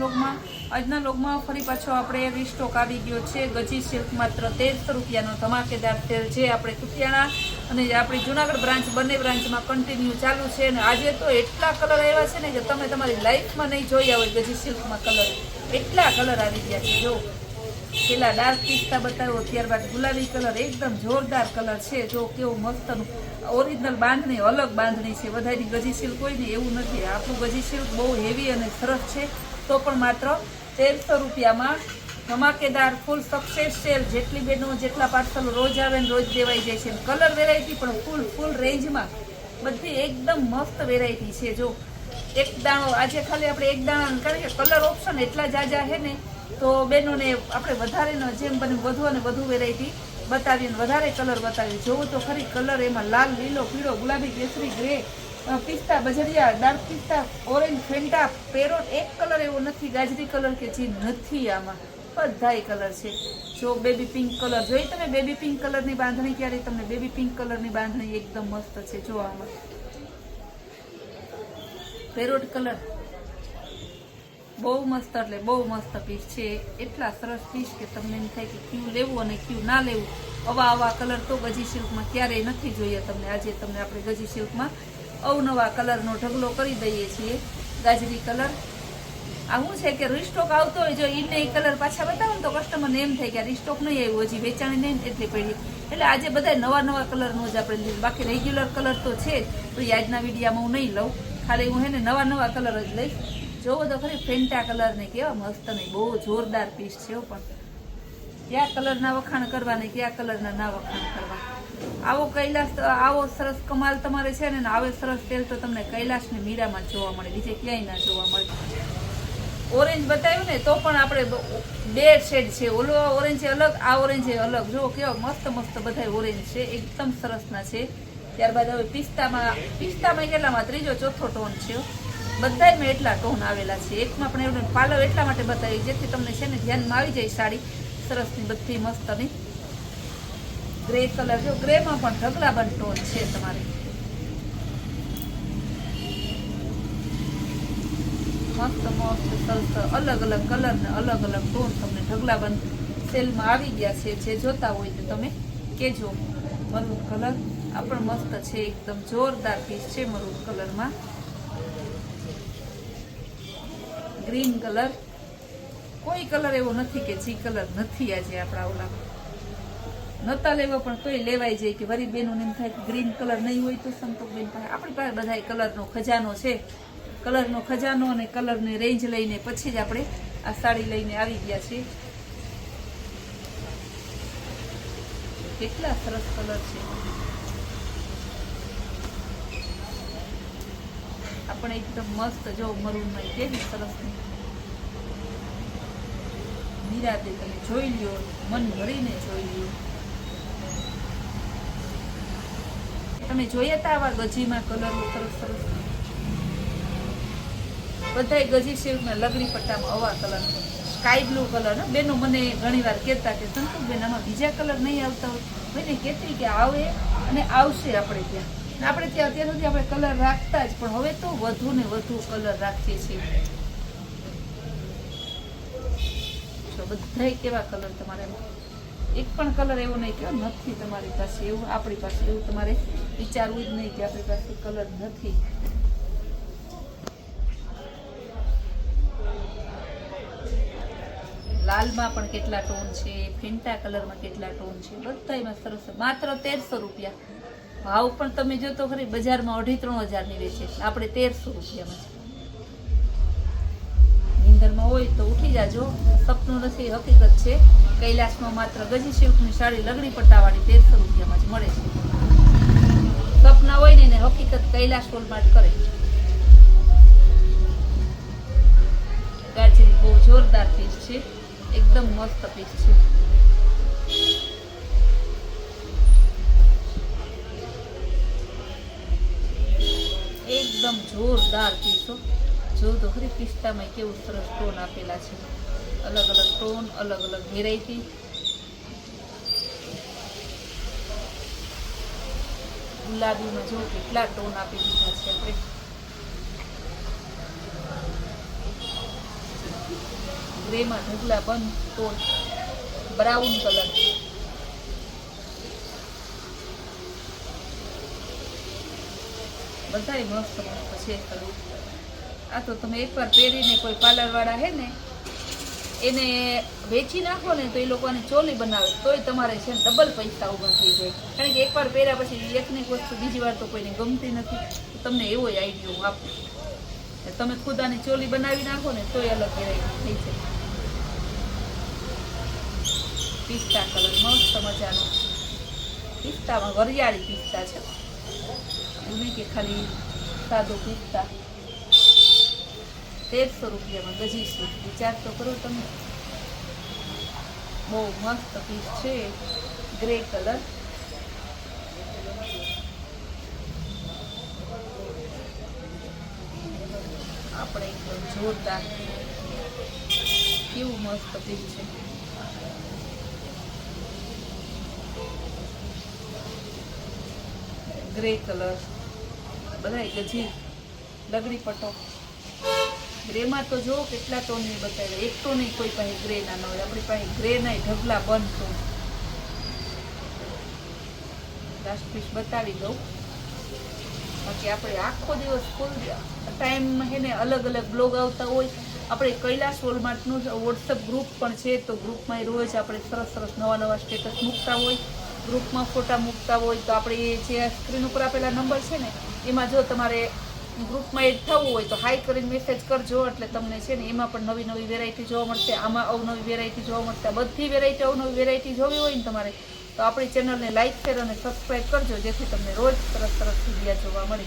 આજના લોગમાં ફરી પાછો આપણે રીસ્ટોક આવી ગયો છે। ગજી સિલ્ક માત્ર 1300 રૂપિયાનો ધમાકેદાર સેલ છે। આપણે કુતિયાણા અને આપણી જુનાગઢ બ્રાન્ચ બંને બ્રાન્ચમાં કન્ટિન્યુ ચાલુ છે। અને આજે તો એટલા કલર આવ્યા છે ને કે તમે તમારી લાઈફમાં નહીં જોયા હોય। ગજી સિલ્કમાં કલર એટલા કલર આવી ગયા છે। જો પેલા ડાર્ક પિસ્તા બતાવ્યો, ત્યારબાદ ગુલાબી કલર, એકદમ જોરદાર કલર છે। જો કેવું મસ્તનું ઓરિજિનલ બાંધણી, અલગ બાંધણી છે। બધાની ગજી સિલ્ક હોય ને એવું નથી। આપણું ગજી સિલ્ક બહુ હેવી અને સરસ છે। તો પણ માત્ર 1300 રૂપિયામાં ધમાકેદાર ફૂલ સક્સેસ સેલ। જેટલી બેનો જેટલા પાર્સલ રોજ આવે ને રોજ દેવાઈ જાય છે। કલર વેરાયટી પણ ફૂલ રેન્જમાં બધી એકદમ મસ્ત વેરાયટી છે। જો એક દાણો આજે ખાલી આપણે એક દાણા, કારણ કે કલર ઓપ્શન એટલા જાજા છે ને તો બેનોને આપણે વધારે જેમ બને વધુ અને વધુ વેરાયટી બતાવીએ, વધારે કલર બતાવીએ। જોવું તો ખરી કલર એમાં લાલ, લીલો, પીળો, ગુલાબી, કેસરી, ગ્રે, પિસ્તા, બજરિયા, ડાર્ક પિસ્તા, ઓરેન્જ, ફેન્ટા, પેરોટ, એક કલર એવો નથી, ગાજરી કલર કે જે નથી, આમાં બધાય કલર છે। જો બેબી પિંક કલર જોઈ તમે, બેબી પિંક કલરની બાંધણી ક્યારે તમને બેબી પિંક કલરની બાંધણી એકદમ મસ્ત છે। જો આમાં પેરોટ કલર બહુ મસ્ત, એટલે બહુ મસ્ત પીસ છે। એટલા સરસ પીસ કે તમને એમ થાય કે ક્યુ લેવું અને ક્યુ ના લેવું। આવા કલર તો ગજી સિલ્કમાં ક્યારેય નથી જોયા તમને। આજે તમને આપણે ગજી સિલ્કમાં અવનવા કલરનો ઢગલો કરી દઈએ છીએ। ગાજરી કલર આ શું છે કે રીસ્ટોક આવતો હોય, જો ઈને એ કલર પાછા બતાવો ને તો કસ્ટમરને એમ થાય કે રીસ્ટોક નહીં આવ્યું, હજી વેચાણી નહીં એટલી પડી। એટલે આજે બધા નવા કલરનો જ આપણે લઈએ। બાકી રેગ્યુલર કલર તો છે જ, તો એ આજના વિડીયામાં હું નહીં લઉં। ખાલી હું હે ને નવા કલર જ લઈશ। જોવો તો ખરી ફેન્ટા કલર ને કેવા મસ્ત નહીં, બહુ જોરદાર પીસ છે। પણ કયા કલરના વખાણ કરવા ને કયા કલરના ના વખાણ કરવા। આવો કૈલાસ, આવો સરસ કમાલ તમારે છે ને આવે સરસ તેલ તો તમને કૈલાસ ને મીરામાં જોવા મળે, બીજે ક્યાંય ના જોવા મળે। ઓરેન્જ બતાવ્યું ને તો પણ આપણે બે શેડ છે। ઓલો ઓરેન્જ અલગ, આ ઓરેન્જ અલગ। જો કેવા મસ્ત બધા ઓરેન્જ છે, એકદમ સરસના છે। ત્યારબાદ હવે પિસ્તામાં કેટલામાં ત્રીજો ચોથો ટોન છે। બધાયમાં એટલા ટોન આવેલા છે। એકમાં પણ એવું પાલવ એટલા માટે બતાવી જેથી તમને છે ને ધ્યાનમાં આવી જાય સાડી સરસની બધી મસ્તની। ગ્રે કલર, જો ગ્રેમાં પણ ઢગલાબંધ ટોન છે તમારે। મસ્ત સરસ અલગ કલર ને અલગ ટોન તમને ઢગલાબંધ સેલમાં આવી ગયા છે। જે જોતા હોય તો તમે કેજો। મરૂન કલર આ પણ મસ્ત છે, એકદમ જોરદાર પીસ છે મરૂન કલરમાં। ગ્રીન કલર, કોઈ કલર એવો નથી કે જે કલર નથી આજે આપણા ઓલા નતા લેવા પણ તોય લેવાઈ જાય કે વરી બેનો એમ થાય કે ગ્રીન કલર નહીં હોય તો સંતોષબેન પાસે આપણી પાસે બધા કલરનો ખજાનો છે। કલરનો ખજાનો અને કલરની રેન્જ લઈને પછી જ આપણે આ સાડી લઈને આવી ગયા છીએ। કેટલા સરસ કલર છે। આપણે એકદમ મસ્ત, જો મરૂનમાં કેવી સરસ નિરાતે તમે જોઈ લ્યો, મન ભરીને જોઈ લ્યો। તમે જોયા હતા આવા ગજીમાં કલર સરસ બધાય ગજી સિલ્કના લગડી પટ્ટામાં આવા કલર, સ્કાય બ્લુ કલર। બેનો મને ઘણી વાર કહેતા કે સંતોષબેન આમાં બીજા કલર નહીં આવતા હોય, મને કહેતી કે આવે અને આવશે આપણે ત્યાં। આપણે ત્યાં અત્યાર સુધી આપણે કલર રાખતા જ, પણ હવે તો વધુ ને વધુ કલર રાખીએ છીએ। જો બધાય કેવા કલર તમારે, એક પણ કલર એવો નહીં કે નથી તમારી પાસે, એવું આપણી પાસે એવું તમારે વિચારવું જ નહીં કે આપણી પાસે કલર નથી। લાલમાં પણ કેટલા ટોન છે, ફેન્ટા કલરમાં કેટલા ટોન છે, બધાયમાં સરસ। માત્ર 1300 રૂપિયા ભાવ પણ તમે જો તો ખરી બજારમાં 2,500-3,000 ની વેચે, આપણે 1300 રૂપિયામાં છે। નીંદરમાં હોય તો ઉઠી જાજો, સપનું નથી હકીકત છે। કૈલાસમાં માત્ર ગજી સિલ્કની સાડી લગડી પટ્ટાવાળી 1300 રૂપિયામાં જ મળે છે। સપના હોય ને એને હકીકત કૈલાસ હોલમાર્ટ કરે। ગાજરી બહુ જોરદાર પીસ છે, એકદમ મસ્ત પીસ છે। એકદમ જોરદાર પીસો। જો તો ખરી પિસ્તામાં કેવું સરસ ટોન આપેલા છે, અલગ ટોન, અલગ વેરાયટી। ગુલાબીમાં જો કેટલા ટોન આપી દીધા છે આપણે। ગ્રેમાં ઢગલા બંધ ટોન, બ્રાઉન કલર, બધાય મસ્ત મસ્ત છે કલર. આ તો તમે એકવાર પહેરીને કોઈ પાર્લરવાળા હે ને એને વેચી નાખો ને તો એ લોકોને ચોલી બનાવે તોય તમારે છે ને ડબલ પૈસા ઊભા થઈ જાય. કારણ કે એકવાર પહેર્યા પછી એકને એક વસ્તુ બીજી વાર તો કોઈને ગમતી નથી. તો તમને એવો આઈડિયો હું આપું, તમે ખુદ આની ચોલી બનાવી નાખો ને તોય અલગ વેરાયટી થઈ જાય. પિસ્તા કલર મસ્ત મજાનો, પિસ્તામાં વરિયાળી પિસ્તા છે, એવું નહીં કે ખાલી સાદો પિસ્તા. 1300 રૂપિયામાં ગજીશું, વિચાર તો કરો તમે. બહુ મસ્ત પીસ છે, ગ્રે કલર. આપણે એકદમ જોરદાર, કેવું મસ્ત પીસ છે. ગ્રે કલર, બધા ગજી લગડી પટ્ટો. ગ્રેમાં તો જો કેટલા ટોનની બતાવે, એક તો નહીં કોઈ પાસે ગ્રે ના ન હોય. આપણી પાસે ગ્રે ના ઢગલા બંધ તો. લાસ્ટ પીસ બતાવી દઉં. બાકી આપણે આખો દિવસ ફૂલ ટાઈમ હે ને અલગ અલગ બ્લોગ આવતા હોય. આપણે કૈલાસ વોલમાર્ટનું વોટ્સઅપ ગ્રુપ પણ છે, તો ગ્રુપમાં રોજ આપણે સરસ સરસ નવા નવા સ્ટેટસ મૂકતા હોય, ગ્રુપમાં ફોટા મૂકતા હોય. તો આપણે જે સ્ક્રીન ઉપર આપેલા નંબર છે ને એમાં જો તમારે ગ્રુપમાં એડ થવું હોય તો હાઈ કરીને મેસેજ કરજો, એટલે તમને છે ને એમાં પણ નવી નવી વેરાયટી જોવા મળશે. આમાં અવનવી વેરાયટી જોવા મળશે. બધી વેરાયટી અવનવી વેરાયટી જોવી હોય ને તમારે તો આપણી ચેનલને લાઇક શેર અને સબસ્ક્રાઈબ કરજો, જેથી તમને રોજ સરસ સરસ વિડીયો જોવા મળે.